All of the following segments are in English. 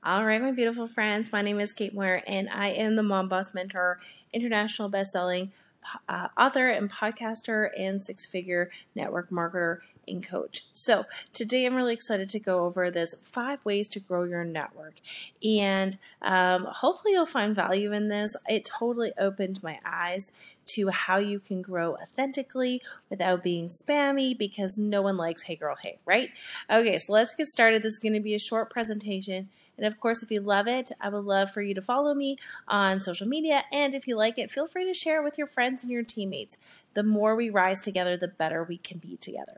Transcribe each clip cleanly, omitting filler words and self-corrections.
All right, my beautiful friends, my name is Kate Moyer, and I am the Mom Boss Mentor, international best-selling author and podcaster and six-figure network marketer and coach. So today I'm really excited to go over this 5 ways to grow your network, and hopefully you'll find value in this. It totally opened my eyes to how you can grow authentically without being spammy, because no one likes hey girl hey, right? Okay, so let's get started. This is going to be a short presentation. And of course, if you love it, I would love for you to follow me on social media. And if you like it, feel free to share it with your friends and your teammates. The more we rise together, the better we can be together.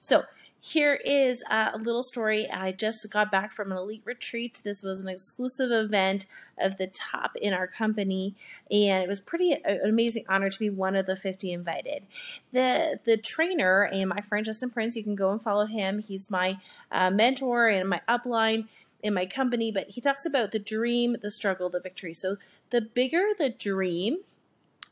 So here is a little story. I just got back from an elite retreat. This was an exclusive event of the top in our company, and it was an amazing honor to be one of the 50 invited. The trainer and my friend Justin Prince, you can go and follow him. He's my mentor and my upline in my company, but he talks about the dream, the struggle, the victory. So the bigger the dream,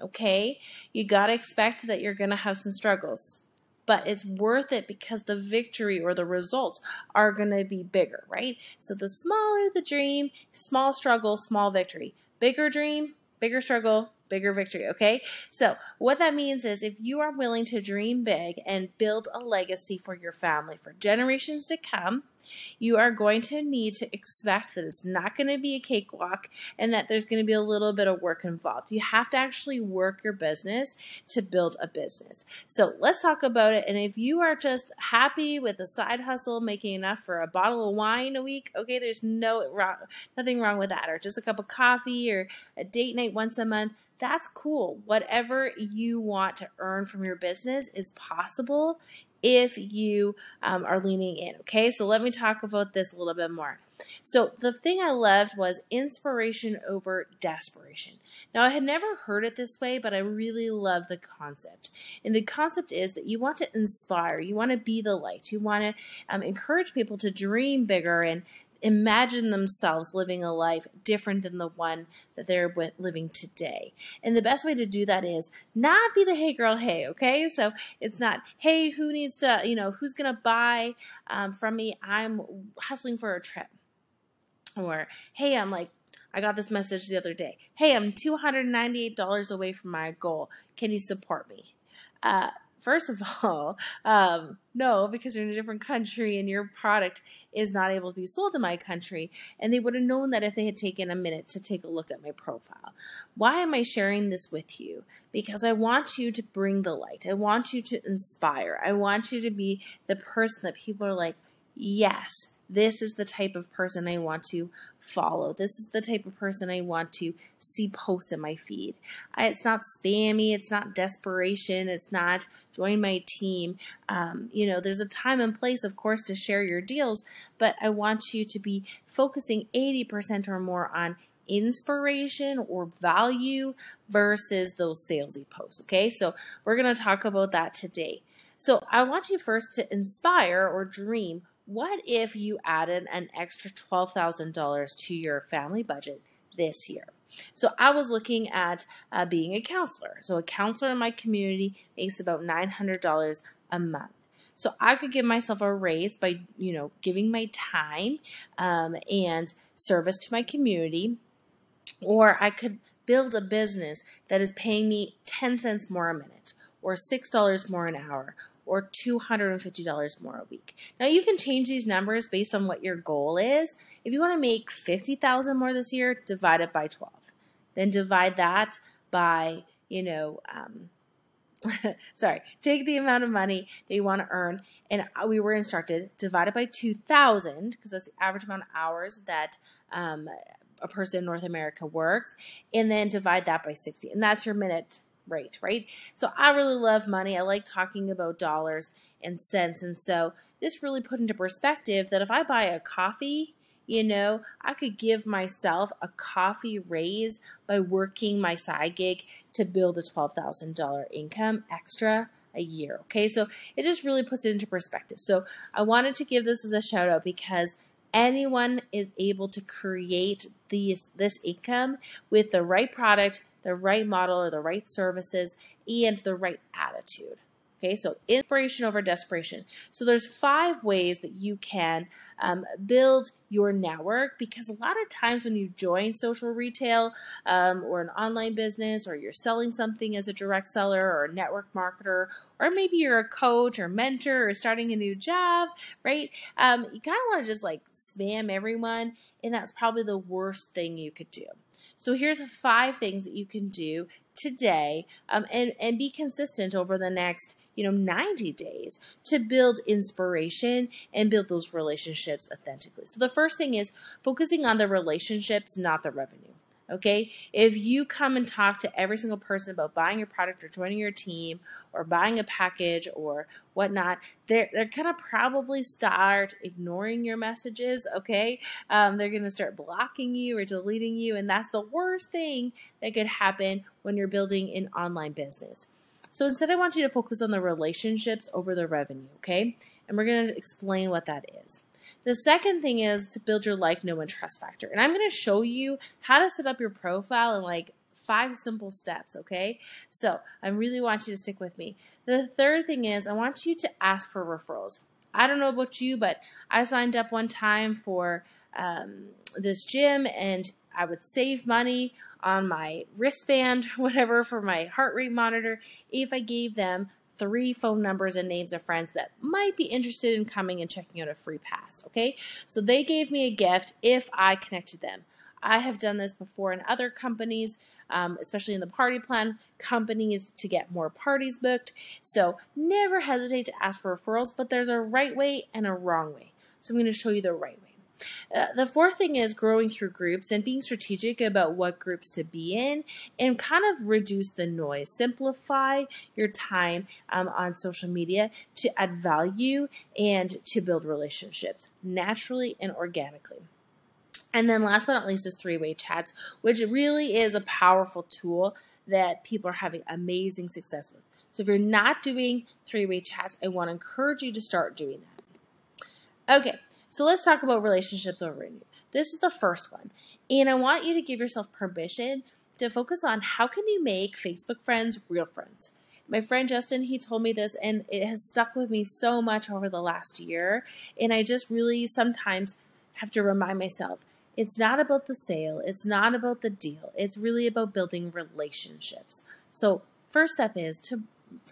okay, you got to expect that you're going to have some struggles, but it's worth it because the victory or the results are going to be bigger, right? So the smaller the dream, small struggle, small victory. Bigger dream, bigger struggle, bigger victory, okay? So what that means is if you are willing to dream big and build a legacy for your family for generations to come, you are going to need to expect that it's not going to be a cakewalk and that there's going to be a little bit of work involved. You have to actually work your business to build a business. So let's talk about it. And if you are just happy with a side hustle, making enough for a bottle of wine a week, okay, there's nothing wrong with that. Or just a cup of coffee or a date night once a month. That's cool. Whatever you want to earn from your business is possible if you are leaning in, okay? So let me talk about this a little bit more. So the thing I loved was inspiration over desperation. Now, I had never heard it this way, but I really love the concept. And the concept is that you want to inspire, you want to be the light, you want to encourage people to dream bigger and imagine themselves living a life different than the one that they're living today. And the best way to do that is not be the hey girl hey, okay? So it's not, hey, who needs to, who's going to buy from me? I'm hustling for a trip. Or, hey, I got this message the other day. Hey, I'm $298 away from my goal. Can you support me? First of all, no, because you're in a different country and your product is not able to be sold in my country. And they would have known that if they had taken a minute to take a look at my profile. Why am I sharing this with you? Because I want you to bring the light. I want you to inspire. I want you to be the person that people are like, yes, this is the type of person I want to follow. This is the type of person I want to see post in my feed. It's not spammy. It's not desperation. It's not join my team. There's a time and place, of course, to share your deals, but I want you to be focusing 80% or more on inspiration or value versus those salesy posts, okay? So we're going to talk about that today. So I want you first to inspire or dream. What if you added an extra $12,000 to your family budget this year? So I was looking at being a counselor. So a counselor in my community makes about $900 a month. So I could give myself a raise by, giving my time and service to my community. Or I could build a business that is paying me 10 cents more a minute or $6 more an hour or $250 more a week. Now you can change these numbers based on what your goal is. If you want to make $50,000 more this year, divide it by 12. Then divide that by, take the amount of money that you want to earn. And we were instructed, divide it by 2,000, because that's the average amount of hours that a person in North America works, and then divide that by 60. And that's your minute rate, right? So I really love money. I like talking about dollars and cents. And so this really put into perspective that if I buy a coffee, I could give myself a coffee raise by working my side gig to build a $12,000 income extra a year. Okay, so it just really puts it into perspective. So I wanted to give this as a shout out because anyone is able to create this income with the right product, the right model, or the right services, and the right attitude. Okay, so inspiration over desperation. So there's 5 ways that you can build your network, because a lot of times when you join social retail or an online business, or you're selling something as a direct seller or a network marketer, or maybe you're a coach or mentor or starting a new job, right? You kind of want to just like spam everyone, and that's probably the worst thing you could do. So here's 5 things that you can do today and be consistent over the next 90 days to build inspiration and build those relationships authentically. So the first thing is focusing on the relationships, not the revenue. Okay, if you come and talk to every single person about buying your product or joining your team or buying a package or whatnot, they're going to probably start ignoring your messages. Okay, they're going to start blocking you or deleting you, and that's the worst thing that could happen when you're building an online business. So instead, I want you to focus on the relationships over the revenue, okay? And we're going to explain what that is. The second thing is to build your like, know, and trust factor. And I'm going to show you how to set up your profile in like 5 simple steps, okay? So I really want you to stick with me. The third thing is I want you to ask for referrals. I don't know about you, but I signed up one time for this gym, and I would save money on my wristband, whatever, for my heart rate monitor if I gave them 3 phone numbers and names of friends that might be interested in coming and checking out a free pass, okay? So they gave me a gift if I connected them. I have done this before in other companies, especially in the party plan companies, to get more parties booked. So never hesitate to ask for referrals, but there's a right way and a wrong way. So I'm going to show you the right way. The fourth thing is growing through groups and being strategic about what groups to be in and kind of reduce the noise. Simplify your time on social media to add value and to build relationships naturally and organically. And then last but not least is 3-way chats, which really is a powerful tool that people are having amazing success with. So if you're not doing 3-way chats, I want to encourage you to start doing that. Okay, so let's talk about relationships over revenue. This is the first one. And I want you to give yourself permission to focus on how can you make Facebook friends real friends. My friend Justin, he told me this, and it has stuck with me so much over the last year. And I just really sometimes have to remind myself, it's not about the sale. It's not about the deal. It's really about building relationships. So first step is to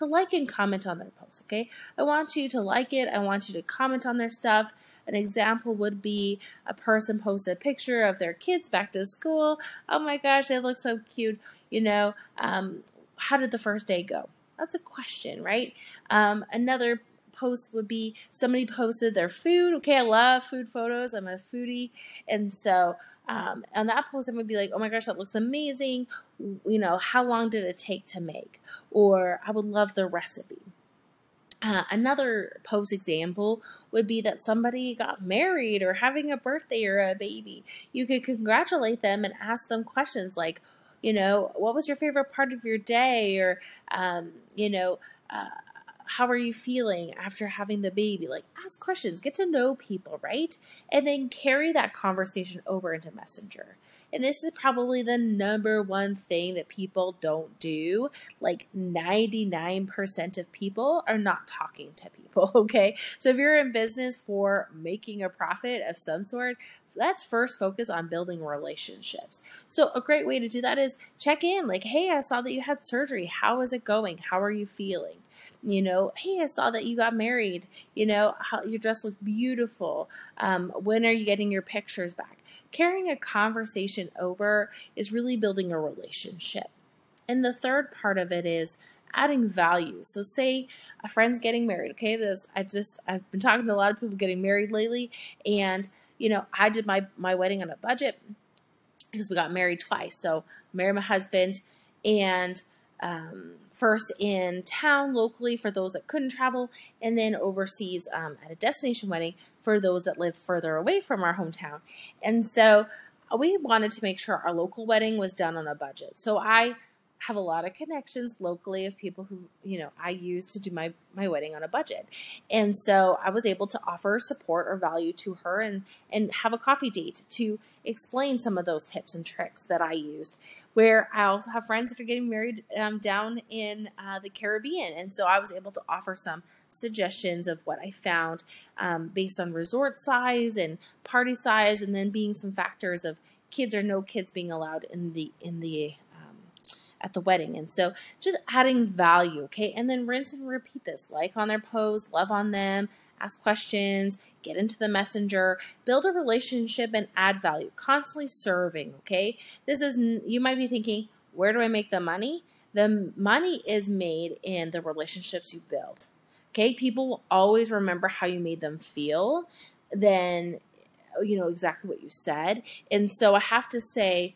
like and comment on their posts, okay? I want you to like it. I want you to comment on their stuff. An example would be a person posted a picture of their kids back to school. Oh my gosh, they look so cute. How did the first day go? That's a question, right? Another post would be somebody posted their food. Okay, I love food photos. I'm a foodie. And so on that post, I'm going to be like, oh my gosh, that looks amazing. How long did it take to make? Or I would love the recipe. Another post example would be that somebody got married or having a birthday or a baby. You could congratulate them and ask them questions like, what was your favorite part of your day? Or, how are you feeling after having the baby? Like, ask questions, get to know people, right? And then carry that conversation over into Messenger. And this is probably the number one thing that people don't do. Like 99% of people are not talking to people, okay? So if you're in business for making a profit of some sort, let's first focus on building relationships. So a great way to do that is check in. Like, hey, I saw that you had surgery. How is it going? How are you feeling? Hey, I saw that you got married. How your dress looked beautiful. When are you getting your pictures back? Carrying a conversation over is really building a relationship. And the third part of it is adding value. So say a friend's getting married. Okay, I've been talking to a lot of people getting married lately, and I did my wedding on a budget because we got married twice. So I married my husband, and first in town locally for those that couldn't travel, and then overseas at a destination wedding for those that live further away from our hometown. And so we wanted to make sure our local wedding was done on a budget. So I have a lot of connections locally of people who, I use to do my wedding on a budget. And so I was able to offer support or value to her and have a coffee date to explain some of those tips and tricks that I used. Where I also have friends that are getting married down in the Caribbean. And so I was able to offer some suggestions of what I found based on resort size and party size, and then being some factors of kids or no kids being allowed in the at the wedding. And so just adding value, okay? And then rinse and repeat this. Like on their post, love on them, ask questions, get into the messenger, build a relationship and add value. Constantly serving, okay? You might be thinking, where do I make the money? The money is made in the relationships you build, okay? People will always remember how you made them feel, then, exactly what you said. And so I have to say,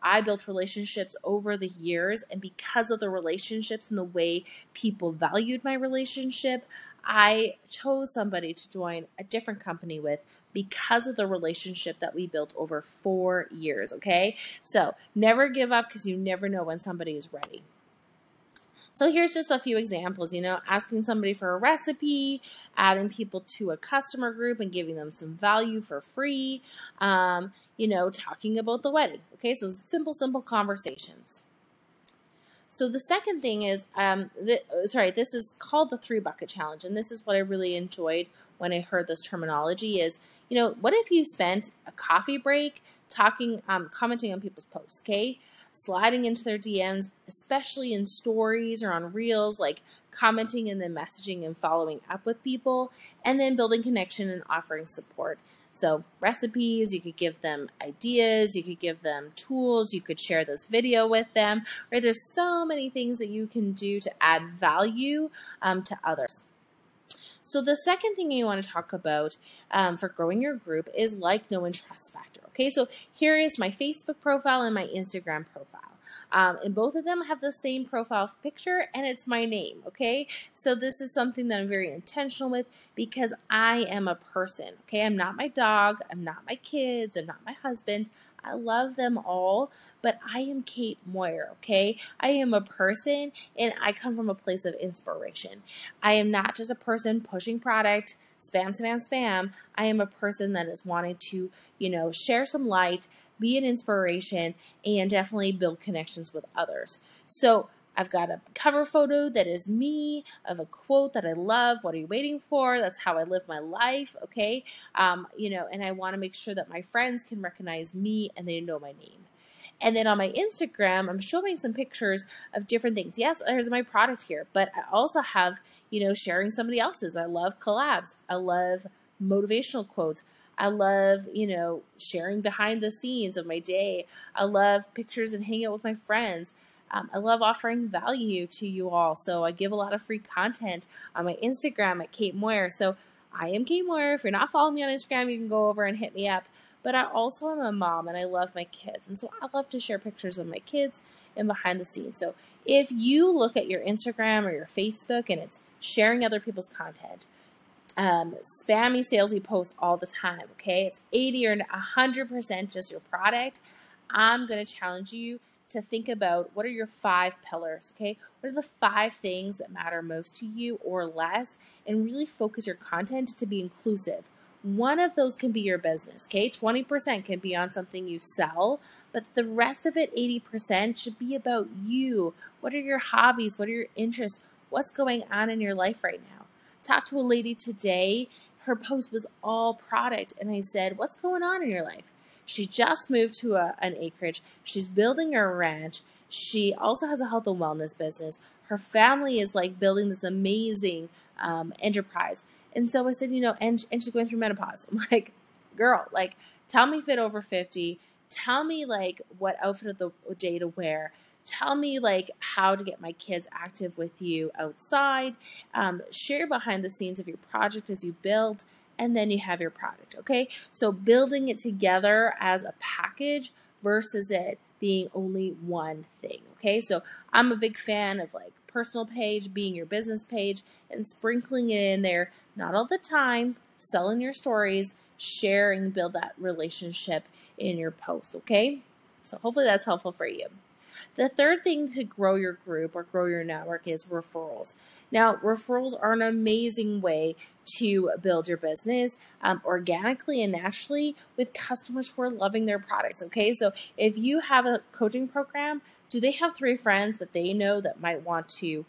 I built relationships over the years, and because of the relationships and the way people valued my relationship, I chose somebody to join a different company with because of the relationship that we built over 4 years, okay? So never give up, because you never know when somebody is ready. So here's just a few examples, asking somebody for a recipe, adding people to a customer group and giving them some value for free, talking about the wedding. Okay, so simple conversations. So the second thing is, this is called the 3-bucket challenge. And this is what I really enjoyed when I heard this terminology is, what if you spent a coffee break talking, commenting on people's posts, okay? Sliding into their DMs, especially in stories or on reels, like commenting and then messaging and following up with people, and then building connection and offering support. So recipes, you could give them ideas, you could give them tools, you could share this video with them, right? There's so many things that you can do to add value to others. So the second thing you want to talk about for growing your group is like, know, and trust factor. Okay, so here is my Facebook profile and my Instagram profile. And both of them have the same profile picture, and it's my name, okay? So this is something that I'm very intentional with because I am a person, okay? I'm not my dog, I'm not my kids, I'm not my husband. I love them all, but I am Kate Moyer, okay? I am a person, and I come from a place of inspiration. I am not just a person pushing product, spam. I am a person that is wanting to, share some light, be an inspiration, and definitely build connections with others. So I've got a cover photo that is me, of a quote that I love. What are you waiting for? That's how I live my life, okay? And I want to make sure that my friends can recognize me and they know my name. And then on my Instagram, I'm showing some pictures of different things. Yes, there's my product here, but I also have, sharing somebody else's. I love collabs. I love motivational quotes. I love, sharing behind the scenes of my day. I love pictures and hanging out with my friends. I love offering value to you all. So I give a lot of free content on my Instagram at Kate Moyer. So I am Kate Moyer. If you're not following me on Instagram, you can go over and hit me up. But I also am a mom, and I love my kids. And so I love to share pictures of my kids and behind the scenes. So if you look at your Instagram or your Facebook and it's sharing other people's content, spammy, salesy posts all the time, okay? It's 80 or 100% just your product. I'm going to challenge you to think about what are your 5 pillars, okay? What are the 5 things that matter most to you or less, and really focus your content to be inclusive. One of those can be your business, okay? 20% can be on something you sell, but the rest of it, 80%, should be about you. What are your hobbies? What are your interests? What's going on in your life right now? Talked to a lady today. Her post was all product, and I said, what's going on in your life? She just moved to an acreage. She's building her ranch. She also has a health and wellness business. Her family is like building this amazing enterprise. And so I said, and she's going through menopause. I'm like, girl, like, tell me fit over 50. Tell me like what outfit of the day to wear. Tell me like how to get my kids active with you outside. Share behind the scenes of your project as you build. And then you have your product, okay? So building it together as a package versus it being only one thing, okay? So I'm a big fan of like personal page being your business page and sprinkling it in there, not all the time, selling your stories, share and build that relationship in your posts, okay? So hopefully that's helpful for you. The third thing to grow your group or grow your network is referrals. Now, referrals are an amazing way to build your business organically and naturally with customers who are loving their products. Okay, so if you have a coaching program, do they have 3 friends that they know that might want to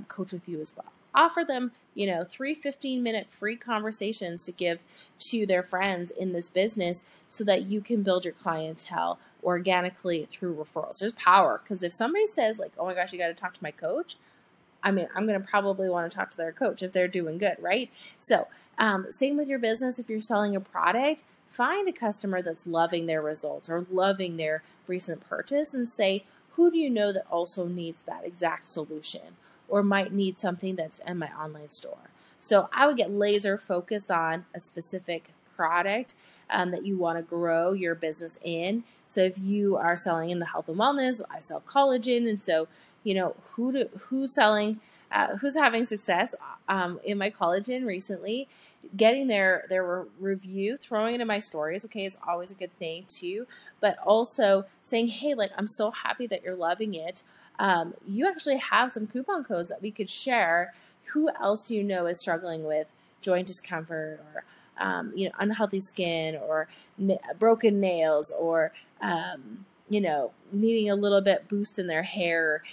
coach with you as well? Offer them, 3 15-minute free conversations to give to their friends in this business so that you can build your clientele organically through referrals. There's power, because if somebody says like, oh my gosh, you got to talk to my coach, I'm going to probably want to talk to their coach if they're doing good, right? So same with your business. If you're selling a product, find a customer that's loving their results or loving their recent purchase and say, who do you know that also needs that exact solution or might need something that's in my online store? So I would get laser focused on a specific product that you want to grow your business in. So if you are selling in the health and wellness, I sell collagen, and so who's having success in my collagen recently, getting their review, throwing it in my stories. Okay, it's always a good thing too, but also saying, hey, like, I'm so happy that you're loving it. You actually have some coupon codes that we could share. Who else do you know is struggling with joint discomfort or unhealthy skin or broken nails or needing a little bit boost in their hair,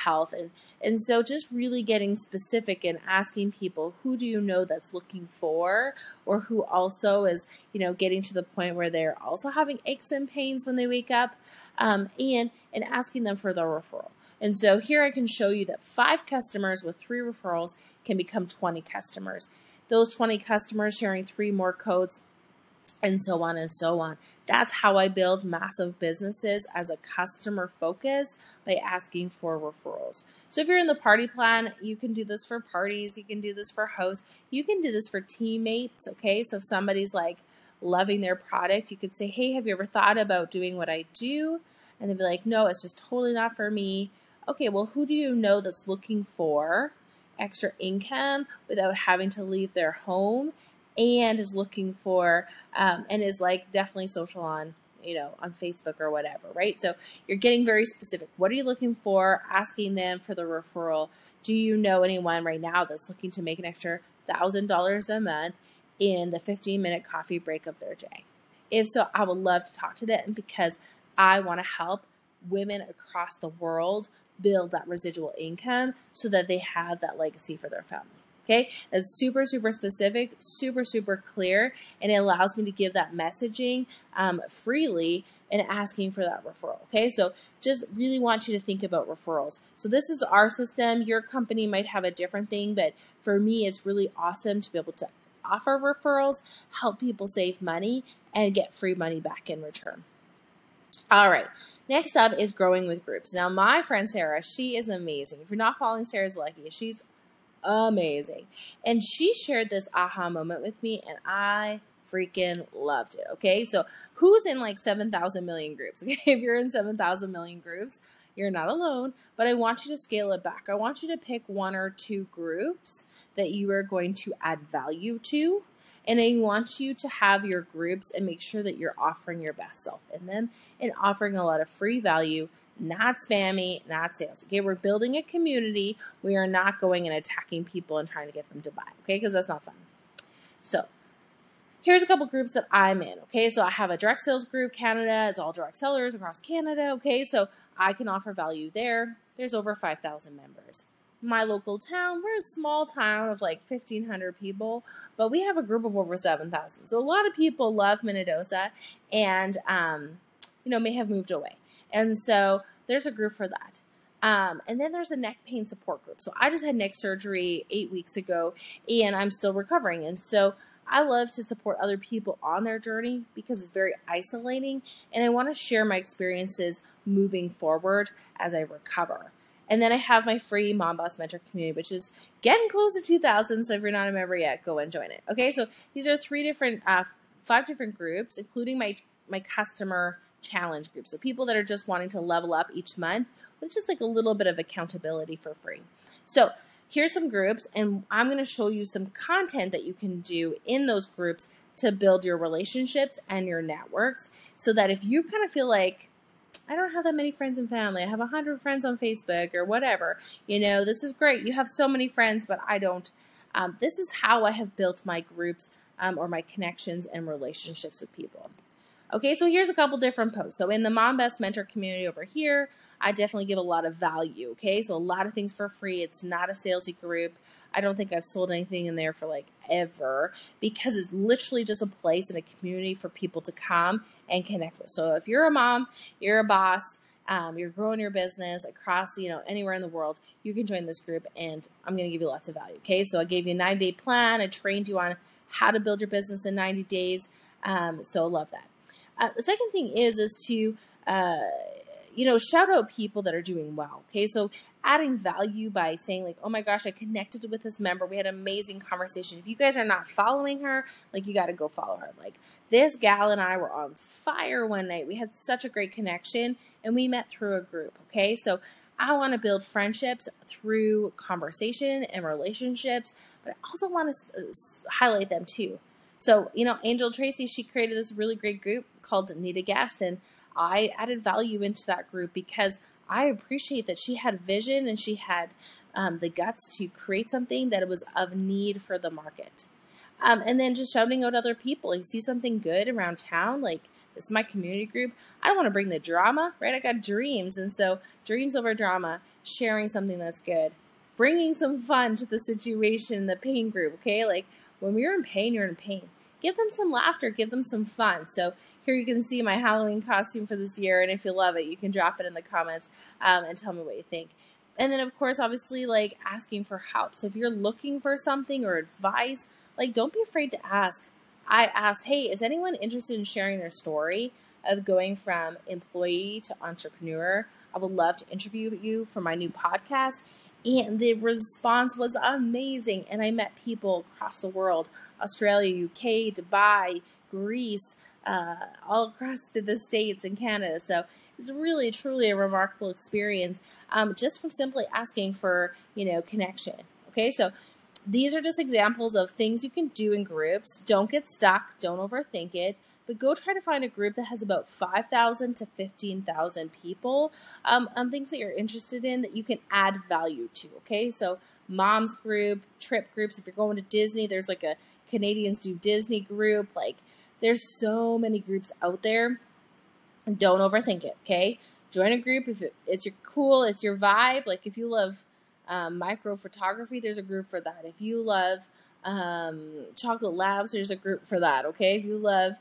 health. And so just really getting specific and asking people, who do you know that's looking for, or who also is, getting to the point where they're also having aches and pains when they wake up, and asking them for the referral. And so here I can show you that 5 customers with 3 referrals can become 20 customers. Those 20 customers sharing 3 more codes, and so on and so on. That's how I build massive businesses, as a customer focus, by asking for referrals. So if you're in the party plan, you can do this for parties, you can do this for hosts, you can do this for teammates, okay? So if somebody's like loving their product, you could say, hey, have you ever thought about doing what I do? And they'd be like, no, it's just totally not for me. Okay, well, who do you know that's looking for extra income without having to leave their home, and is looking for and is like definitely social on on Facebook or whatever, right? So you're getting very specific. What are you looking for? Asking them for the referral. Do you know anyone right now that's looking to make an extra $1,000 a month in the 15-minute coffee break of their day? If so, I would love to talk to them, because I want to help women across the world build that residual income so that they have that legacy for their family. Okay, that's super, super specific, super, super clear, and it allows me to give that messaging freely and asking for that referral. Okay, so just really want you to think about referrals. So this is our system. Your company might have a different thing, but for me, it's really awesome to be able to offer referrals, help people save money, and get free money back in return. All right, next up is growing with groups. Now, my friend Sarah, she is amazing. If you're not following Sarah's Lucky, she's amazing. And she shared this aha moment with me, and I freaking loved it. Okay, so who's in like 7,000 million groups? Okay, if you're in 7,000 million groups, you're not alone, but I want you to scale it back. I want you to pick 1 or 2 groups that you are going to add value to. And I want you to have your groups and make sure that you're offering your best self in them and offering a lot of free value, not spammy, not sales. Okay, we're building a community. We are not going and attacking people and trying to get them to buy, okay, because that's not fun. So here's a couple groups that I'm in, okay? So I have a direct sales group, Canada. It's all direct sellers across Canada, okay? So I can offer value there. There's over 5,000 members. My local town, we're a small town of like 1,500 people, but we have a group of over 7,000. So a lot of people love Minnedosa and, may have moved away. And so there's a group for that. And then there's a neck pain support group. So I just had neck surgery 8 weeks ago, and I'm still recovering. And so I love to support other people on their journey because it's very isolating, and I want to share my experiences moving forward as I recover. And then I have my free Mom Boss Mentor community, which is getting close to 2,000. So if you're not a member yet, go and join it. Okay, so these are 5 different groups, including my customer challenge group. So people that are just wanting to level up each month with just like a little bit of accountability for free. So here's some groups, and I'm going to show you some content that you can do in those groups to build your relationships and your networks, so that if you kind of feel like, I don't have that many friends and family. I have 100 friends on Facebook or whatever. This is great. You have so many friends, but I don't. This is how I have built my groups or my connections and relationships with people. Okay, so here's a couple different posts. So in the Mom Best Mentor community over here, I definitely give a lot of value, okay? So a lot of things for free. It's not a salesy group. I don't think I've sold anything in there for like ever, because it's literally just a place and a community for people to come and connect with. So if you're a mom, you're a boss, you're growing your business across, anywhere in the world, you can join this group, and I'm going to give you lots of value, okay? So I gave you a 90-day plan. I trained you on how to build your business in 90 days. So I love that. The second thing is to, shout out people that are doing well. Okay. So adding value by saying like, oh my gosh, I connected with this member. We had an amazing conversation. If you guys are not following her, like, you got to go follow her. Like, this gal and I were on fire one night. We had such a great connection, and we met through a group. Okay. So I want to build friendships through conversation and relationships, but I also want to highlight them too. So, Angel Tracy, she created this really great group called Need a Guest, and I added value into that group because I appreciate that she had vision and she had the guts to create something that was of need for the market. And then just shouting out other people. You see something good around town, like, this is my community group. I don't want to bring the drama, right? I got dreams, and so dreams over drama, sharing something that's good, bringing some fun to the situation, the pain group, okay? Like, when you're in pain, you're in pain. Give them some laughter, give them some fun. So here you can see my Halloween costume for this year, and if you love it, you can drop it in the comments and tell me what you think. And then, of course, obviously, like, asking for help. So if you're looking for something or advice, like, don't be afraid to ask. I asked, hey, is anyone interested in sharing their story of going from employee to entrepreneur? I would love to interview you for my new podcast. And the response was amazing. And I met people across the world, Australia, UK, Dubai, Greece, all across the States and Canada. So it's really, truly a remarkable experience just from simply asking for, connection. Okay, so these are just examples of things you can do in groups. Don't get stuck. Don't overthink it. But go try to find a group that has about 5,000 to 15,000 people on things that you're interested in that you can add value to, okay? So mom's group, trip groups. If you're going to Disney, there's like a Canadians Do Disney group. Like, there's so many groups out there. Don't overthink it, okay? Join a group if it's your cool, it's your vibe. Like, if you love micro photography, there's a group for that. If you love chocolate labs, there's a group for that. Okay, if you love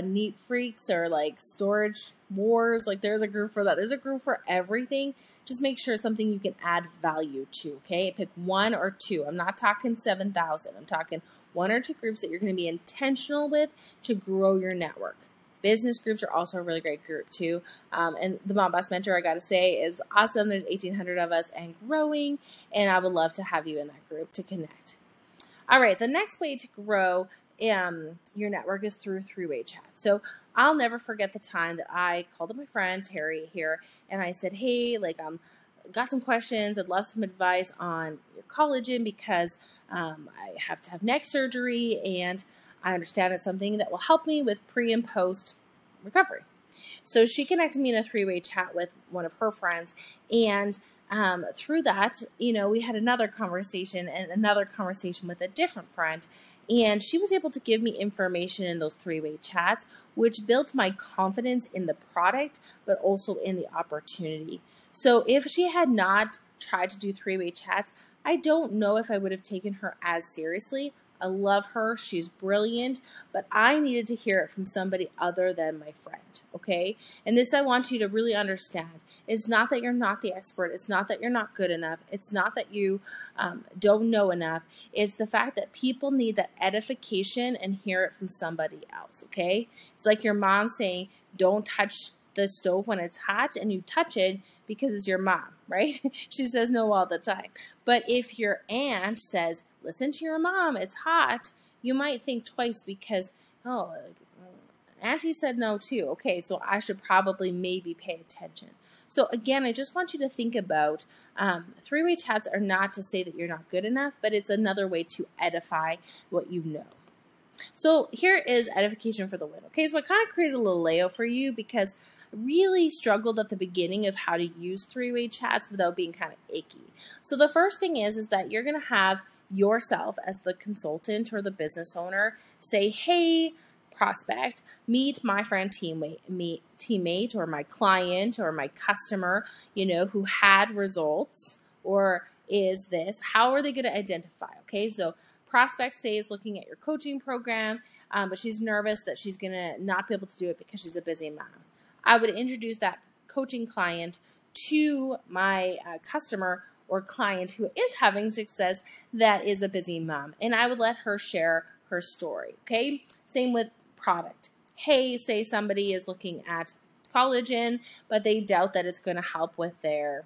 neat freaks or like storage wars, like, there's a group for that. There's a group for everything. Just make sure it's something you can add value to. Okay, pick one or two. I'm not talking 7,000. I'm talking one or two groups that you're going to be intentional with to grow your network. Business groups are also a really great group too. And the Mom Boss Mentor, I got to say, is awesome. There's 1,800 of us and growing, and I would love to have you in that group to connect. All right, the next way to grow your network is through three-way chat. So I'll never forget the time that I called up my friend Terry here, and I said, hey, like, got some questions. I'd love some advice on your collagen because I have to have neck surgery, and I understand it's something that will help me with pre and post recovery. So she connected me in a three-way chat with one of her friends, and through that, we had another conversation and another conversation with a different friend, and she was able to give me information in those three-way chats, which built my confidence in the product, but also in the opportunity. So if she had not tried to do three-way chats, I don't know if I would have taken her as seriously. I love her. She's brilliant, but I needed to hear it from somebody other than my friend, okay? And this I want you to really understand. It's not that you're not the expert. It's not that you're not good enough. It's not that you don't know enough. It's the fact that people need that edification and hear it from somebody else, okay? It's like your mom saying, don't touch the stove when it's hot, and you touch it because it's your mom, right? She says no all the time. But if your aunt says, listen to your mom, it's hot, you might think twice because, oh, auntie said no too. Okay, so I should probably maybe pay attention. So again, I just want you to think about three-way chats are not to say that you're not good enough, but it's another way to edify what you know. So here is edification for the win. Okay, so I kind of created a little layout for you because I really struggled at the beginning of how to use three-way chats without being kind of icky. So the first thing is that you're going to have yourself as the consultant or the business owner say, hey, prospect, meet my friend teammate or my client or my customer, who had results or is this. How are they going to identify? Okay, so prospect say is looking at your coaching program, but she's nervous that she's going to not be able to do it because she's a busy mom. I would introduce that coaching client to my customer or client who is having success that is a busy mom, and I would let her share her story. Okay, same with product. Hey, say somebody is looking at collagen, but they doubt that it's going to help with their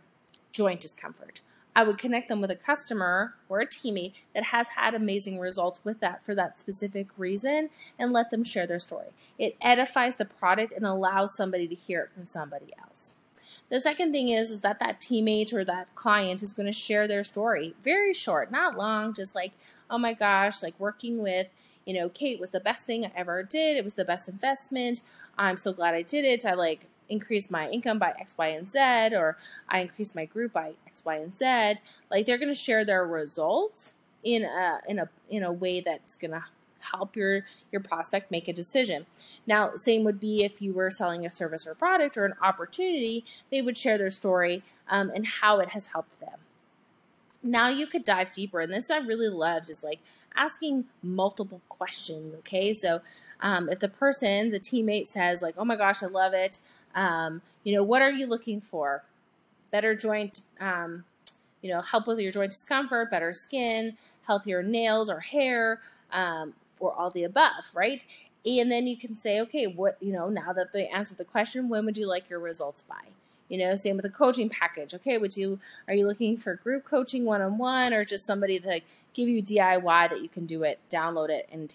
joint discomfort. I would connect them with a customer or a teammate that has had amazing results with that for that specific reason and let them share their story. It edifies the product and allows somebody to hear it from somebody else. The second thing is that teammate or that client is going to share their story. Very short, not long, just like, oh my gosh, like working with, Kate was the best thing I ever did. It was the best investment. I'm so glad I did it. I increased my income by X, Y, and Z, or I increased my group by X, Y, and Z. Like they're going to share their results in a way that's going to help your prospect make a decision. Now, same would be if you were selling a service or product or an opportunity, they would share their story and how it has helped them. Now you could dive deeper, and this I really loved is like asking multiple questions. Okay, so if the teammate says like, "Oh my gosh, I love it," what are you looking for? Better joint, help with your joint discomfort, better skin, healthier nails or hair, or all the above, right? And then you can say, okay, now that they answered the question, when would you like your results by? Same with a coaching package. Okay, are you looking for group coaching one-on-one or just somebody to give you DIY that you can do it, download it, and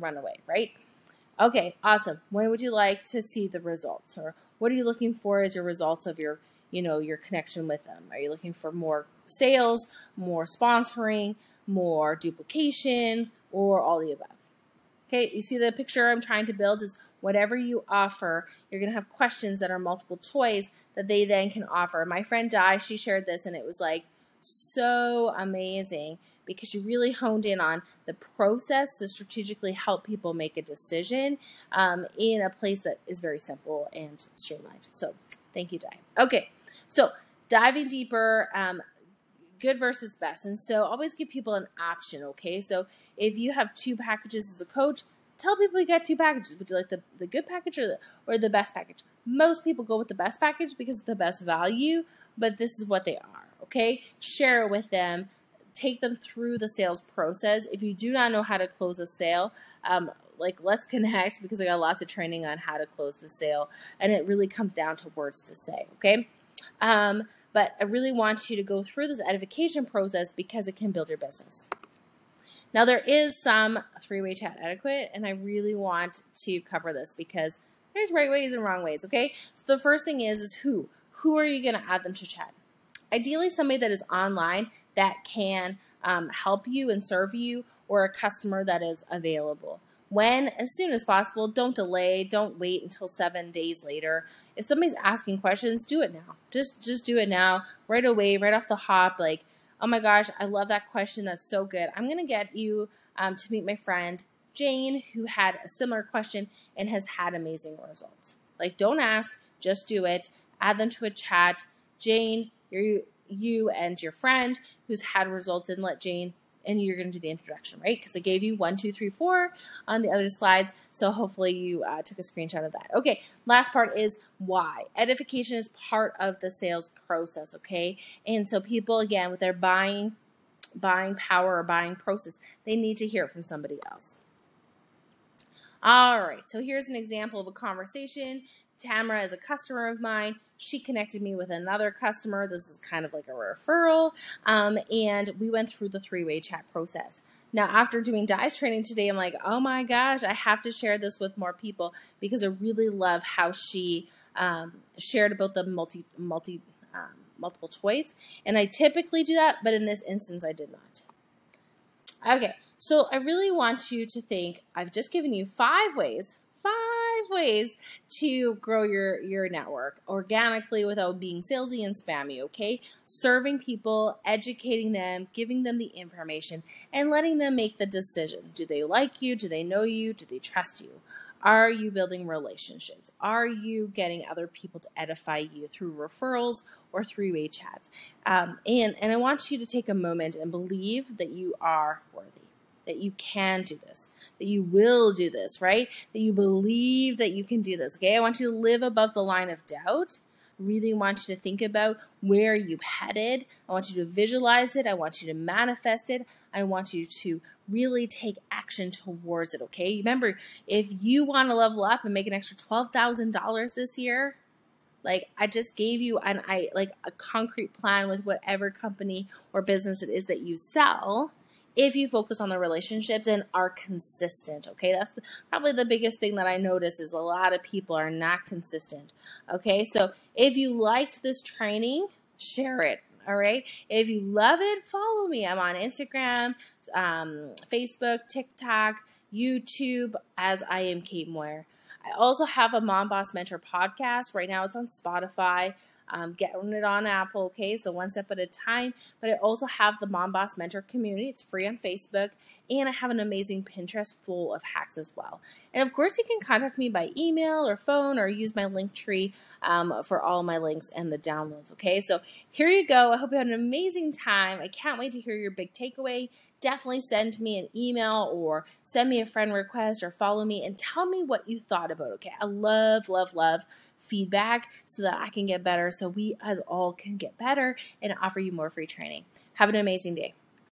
run away, right? Okay, awesome. When would you like to see the results? Or what are you looking for as your results of your connection with them? Are you looking for more sales, more sponsoring, more duplication, or all the above? Okay, you see the picture I'm trying to build is whatever you offer, you're going to have questions that are multiple choice that they then can offer. My friend Di, she shared this and it was like so amazing because you really honed in on the process to strategically help people make a decision in a place that is very simple and streamlined. So thank you, Di. Okay, so diving deeper, good versus best. And so always give people an option, okay? So if you have two packages as a coach, tell people you got two packages. Would you like the good package or the best package? Most people go with the best package because it's the best value, but this is what they are, okay? Share it with them. Take them through the sales process. If you do not know how to close a sale, let's connect because I got lots of training on how to close the sale, and it really comes down to words to say, okay? But I really want you to go through this edification process because it can build your business. Now, there is some three-way chat etiquette, and I really want to cover this because there's right ways and wrong ways, okay? So the first thing is who? Who are you going to add them to chat? Ideally, somebody that is online that can help you and serve you, or a customer that is available. As soon as possible. Don't delay. Don't wait until 7 days later. If somebody's asking questions, do it now. Just do it now, right away, right off the hop. Like, oh my gosh, I love that question. That's so good. I'm gonna get you to meet my friend Jane, who had a similar question and has had amazing results. Like, don't ask, just do it. Add them to a chat. Jane, you and your friend who's had results, and let Jane. And you're going to do the introduction, right? Because I gave you 1, 2, 3, 4 on the other slides. So hopefully you took a screenshot of that. Okay, last part is why. Edification is part of the sales process, okay? And so people, again, with their buying power or buying process, they need to hear it from somebody else. All right, so here's an example of a conversation. Tamara is a customer of mine. She connected me with another customer. This is kind of like a referral, and we went through the three-way chat process. Now, after doing Di's training today, I'm like, oh my gosh, I have to share this with more people because I really love how she shared about the multiple choice, and I typically do that, but in this instance, I did not. Okay, so I really want you to think, I've just given you five ways to grow your network organically without being salesy and spammy, okay? Serving people, educating them, giving them the information, and letting them make the decision. Do they like you? Do they know you? Do they trust you? Are you building relationships? Are you getting other people to edify you through referrals or three-way chats? And I want you to take a moment and believe that you are worthy, that you can do this, that you will do this, right? That you believe that you can do this, okay? I want you to live above the line of doubt. Really want you to think about where you've headed. I want you to visualize it. I want you to manifest it. I want you to really take action towards it, okay? Remember, if you want to level up and make an extra $12,000 this year, like I just gave you a concrete plan with whatever company or business it is that you sell. If you focus on the relationships and are consistent, okay? That's probably the biggest thing that I notice is a lot of people are not consistent, okay? So if you liked this training, share it, all right? If you love it, follow me. I'm on Instagram, Facebook, TikTok, YouTube, as I am Kate Moyer. I also have a Mom Boss Mentor podcast. Right now it's on Spotify. Getting it on Apple, okay? So one step at a time. But I also have the Mom Boss Mentor community. It's free on Facebook. And I have an amazing Pinterest full of hacks as well. And of course, you can contact me by email or phone or use my link tree for all my links and the downloads, okay? So here you go. I hope you had an amazing time. I can't wait to hear your big takeaway. Definitely send me an email or send me a friend request or follow me and tell me what you thought about it, okay? I love feedback so that I can get better, so we as all can get better and offer you more free training. Have an amazing day.